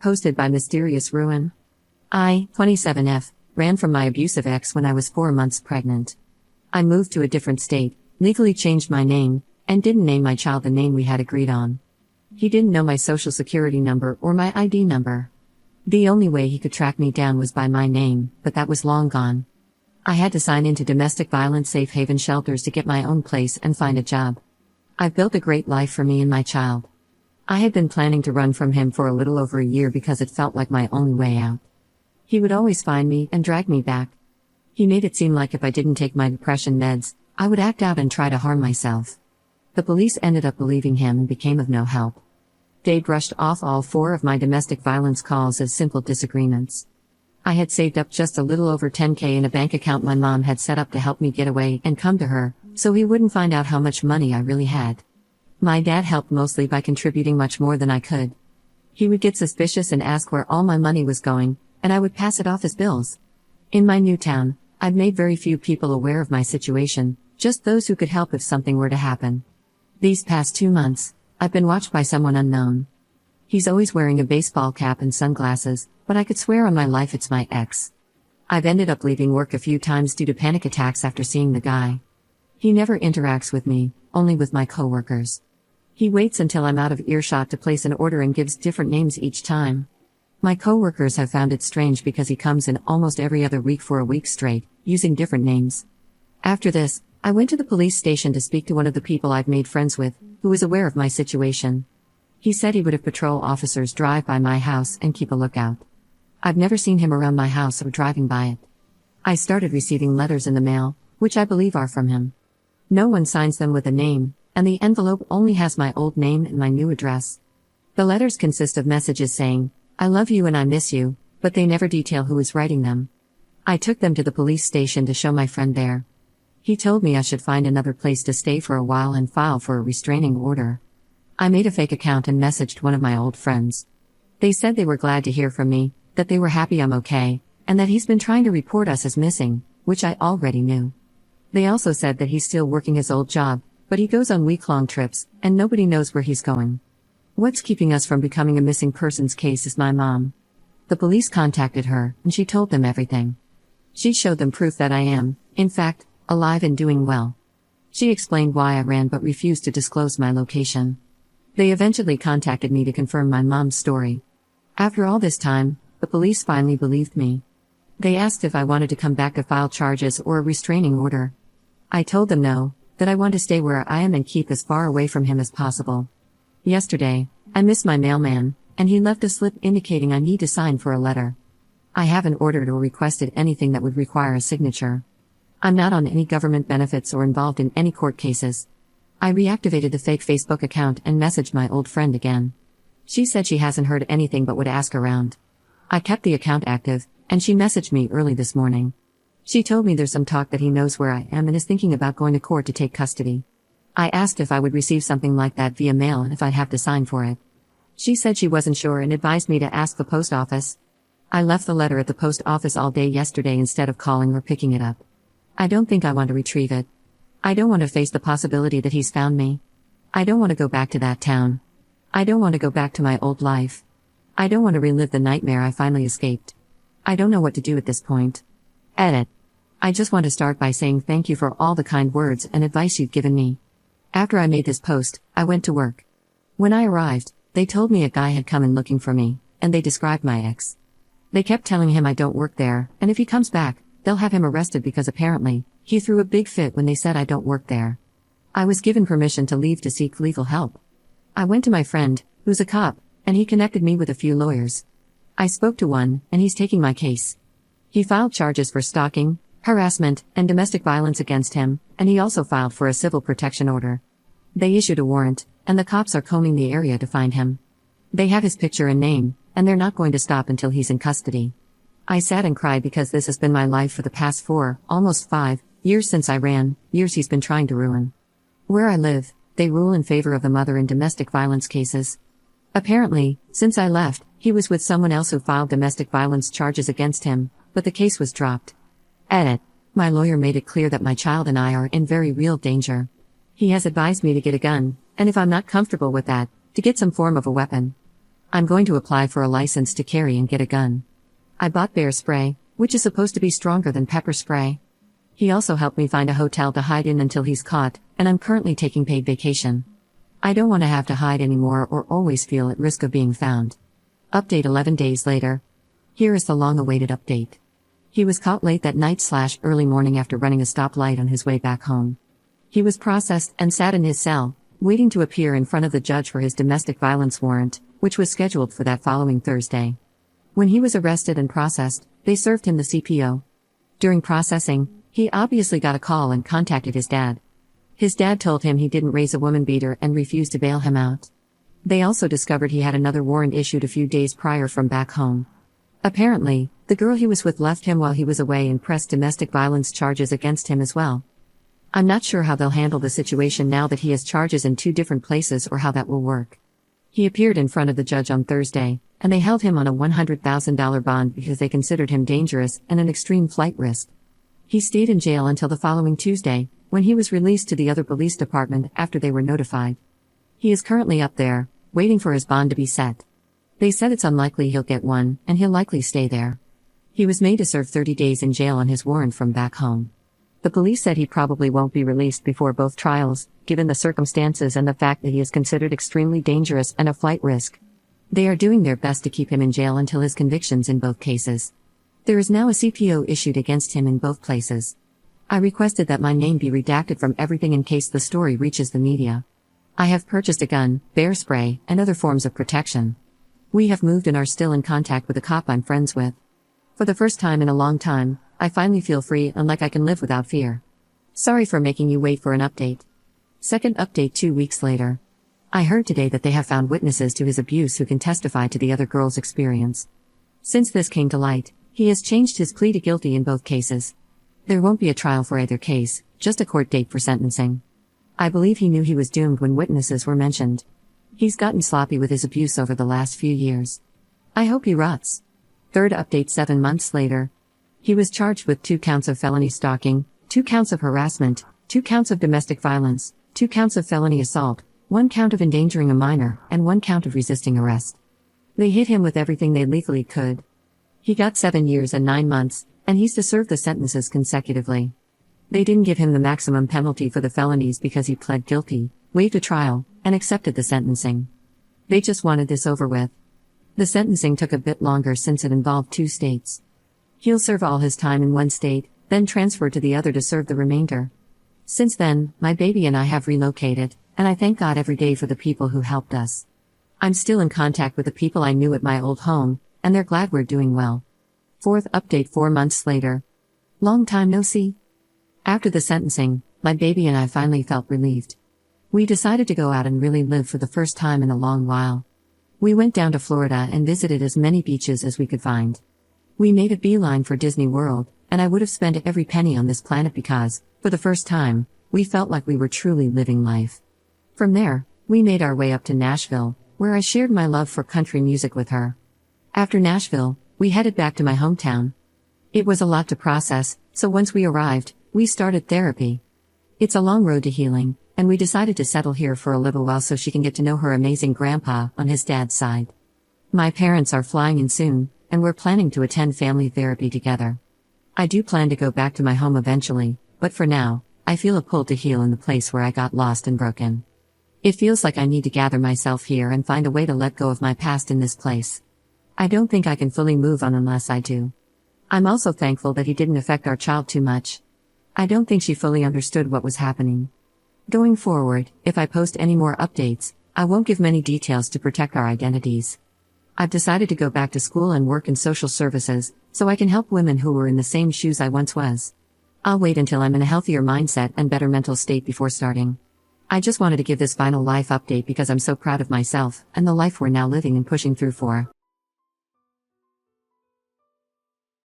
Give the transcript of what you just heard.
Posted by Mysterious Ruin. I, 27F, ran from my abusive ex when I was 4 months pregnant. I moved to a different state, legally changed my name, and didn't name my child the name we had agreed on. He didn't know my social security number or my ID number. The only way he could track me down was by my name, but that was long gone. I had to sign into domestic violence safe haven shelters to get my own place and find a job. I've built a great life for me and my child. I had been planning to run from him for a little over a year because it felt like my only way out. He would always find me and drag me back. He made it seem like if I didn't take my depression meds, I would act out and try to harm myself. The police ended up believing him and became of no help. They brushed off all 4 of my domestic violence calls as simple disagreements. I had saved up just a little over $10,000 in a bank account my mom had set up to help me get away and come to her, so he wouldn't find out how much money I really had. My dad helped mostly by contributing much more than I could. He would get suspicious and ask where all my money was going, and I would pass it off as bills. In my new town, I'd made very few people aware of my situation, just those who could help if something were to happen. These past 2 months, I've been watched by someone unknown. He's always wearing a baseball cap and sunglasses, but I could swear on my life it's my ex. I've ended up leaving work a few times due to panic attacks after seeing the guy. He never interacts with me, only with my coworkers. He waits until I'm out of earshot to place an order and gives different names each time. My coworkers have found it strange because he comes in almost every other week for a week straight, using different names. After this, I went to the police station to speak to one of the people I've made friends with, who was aware of my situation. He said he would have patrol officers drive by my house and keep a lookout. I've never seen him around my house or driving by it. I started receiving letters in the mail, which I believe are from him. No one signs them with a name, and the envelope only has my old name and my new address. The letters consist of messages saying, "I love you and I miss you," but they never detail who is writing them. I took them to the police station to show my friend there. He told me I should find another place to stay for a while and file for a restraining order. I made a fake account and messaged one of my old friends. They said they were glad to hear from me, that they were happy I'm okay, and that he's been trying to report us as missing, which I already knew. They also said that he's still working his old job, but he goes on week-long trips, and nobody knows where he's going. What's keeping us from becoming a missing persons case is my mom. The police contacted her, and she told them everything. She showed them proof that I am, in fact, alive and doing well. She explained why I ran but refused to disclose my location. They eventually contacted me to confirm my mom's story. After all this time, the police finally believed me. They asked if I wanted to come back to file charges or a restraining order. I told them no, that I want to stay where I am and keep as far away from him as possible. Yesterday, I missed my mailman, and he left a slip indicating I need to sign for a letter. I haven't ordered or requested anything that would require a signature. I'm not on any government benefits or involved in any court cases. I reactivated the fake Facebook account and messaged my old friend again. She said she hasn't heard anything but would ask around. I kept the account active, and she messaged me early this morning. She told me there's some talk that he knows where I am and is thinking about going to court to take custody. I asked if I would receive something like that via mail and if I'd have to sign for it. She said she wasn't sure and advised me to ask the post office. I left the letter at the post office all day yesterday instead of calling or picking it up. I don't think I want to retrieve it. I don't want to face the possibility that he's found me. I don't want to go back to that town. I don't want to go back to my old life. I don't want to relive the nightmare I finally escaped. I don't know what to do at this point. Edit. I just want to start by saying thank you for all the kind words and advice you've given me. After I made this post, I went to work. When I arrived, they told me a guy had come in looking for me, and they described my ex. They kept telling him I don't work there, and if he comes back, they'll have him arrested because apparently, he threw a big fit when they said I don't work there. I was given permission to leave to seek legal help. I went to my friend, who's a cop, and he connected me with a few lawyers. I spoke to one, and he's taking my case. He filed charges for stalking, harassment, and domestic violence against him, and he also filed for a civil protection order. They issued a warrant, and the cops are combing the area to find him. They have his picture and name, and they're not going to stop until he's in custody. I sat and cried because this has been my life for the past 4, almost 5, years since I ran, years he's been trying to ruin. Where I live, they rule in favor of the mother in domestic violence cases. Apparently, since I left, he was with someone else who filed domestic violence charges against him, but the case was dropped. Edit. My lawyer made it clear that my child and I are in very real danger. He has advised me to get a gun, and if I'm not comfortable with that, to get some form of a weapon. I'm going to apply for a license to carry and get a gun. I bought bear spray, which is supposed to be stronger than pepper spray. He also helped me find a hotel to hide in until he's caught, and I'm currently taking paid vacation. I don't want to have to hide anymore or always feel at risk of being found. Update 11 days later. Here is the long-awaited update. He was caught late that night/early morning after running a stoplight on his way back home. He was processed and sat in his cell, waiting to appear in front of the judge for his domestic violence warrant, which was scheduled for that following Thursday. When he was arrested and processed, they served him the CPO. During processing, he obviously got a call and contacted his dad. His dad told him he didn't raise a woman beater and refused to bail him out. They also discovered he had another warrant issued a few days prior from back home. Apparently, the girl he was with left him while he was away and pressed domestic violence charges against him as well. I'm not sure how they'll handle the situation now that he has charges in 2 different places or how that will work. He appeared in front of the judge on Thursday, and they held him on a $100,000 bond because they considered him dangerous and an extreme flight risk. He stayed in jail until the following Tuesday, when he was released to the other police department after they were notified. He is currently up there, waiting for his bond to be set. They said it's unlikely he'll get one, and he'll likely stay there. He was made to serve 30 days in jail on his warrant from back home. The police said he probably won't be released before both trials, given the circumstances and the fact that he is considered extremely dangerous and a flight risk. They are doing their best to keep him in jail until his convictions in both cases. There is now a CPO issued against him in both places. I requested that my name be redacted from everything in case the story reaches the media. I have purchased a gun, bear spray, and other forms of protection. We have moved and are still in contact with a cop I'm friends with. For the first time in a long time, I finally feel free and like I can live without fear. Sorry for making you wait for an update. Second update 2 weeks later. I heard today that they have found witnesses to his abuse who can testify to the other girl's experience. Since this came to light, he has changed his plea to guilty in both cases. There won't be a trial for either case, just a court date for sentencing. I believe he knew he was doomed when witnesses were mentioned. He's gotten sloppy with his abuse over the last few years. I hope he rots. Third update 7 months later. He was charged with 2 counts of felony stalking, 2 counts of harassment, 2 counts of domestic violence, 2 counts of felony assault, 1 count of endangering a minor, and 1 count of resisting arrest. They hit him with everything they legally could. He got 7 years and 9 months, and he's to serve the sentences consecutively. They didn't give him the maximum penalty for the felonies because he pled guilty, waived a trial, and accepted the sentencing. They just wanted this over with. The sentencing took a bit longer since it involved 2 states. He'll serve all his time in 1 state, then transfer to the other to serve the remainder. Since then, my baby and I have relocated, and I thank God every day for the people who helped us. I'm still in contact with the people I knew at my old home, and they're glad we're doing well. Fourth update 4 months later. Long time no see. After the sentencing, my baby and I finally felt relieved. We decided to go out and really live for the first time in a long while. We went down to Florida and visited as many beaches as we could find. We made a beeline for Disney World, and I would have spent every penny on this planet because, for the first time, we felt like we were truly living life. From there, we made our way up to Nashville, where I shared my love for country music with her. After Nashville, we headed back to my hometown. It was a lot to process, so once we arrived, we started therapy. It's a long road to healing, and we decided to settle here for a little while so she can get to know her amazing grandpa on his dad's side. My parents are flying in soon, and we're planning to attend family therapy together. I do plan to go back to my home eventually, but for now, I feel a pull to heal in the place where I got lost and broken. It feels like I need to gather myself here and find a way to let go of my past in this place. I don't think I can fully move on unless I do. I'm also thankful that he didn't affect our child too much. I don't think she fully understood what was happening. Going forward, if I post any more updates, I won't give many details to protect our identities. I've decided to go back to school and work in social services, so I can help women who were in the same shoes I once was. I'll wait until I'm in a healthier mindset and better mental state before starting. I just wanted to give this final life update because I'm so proud of myself and the life we're now living and pushing through for.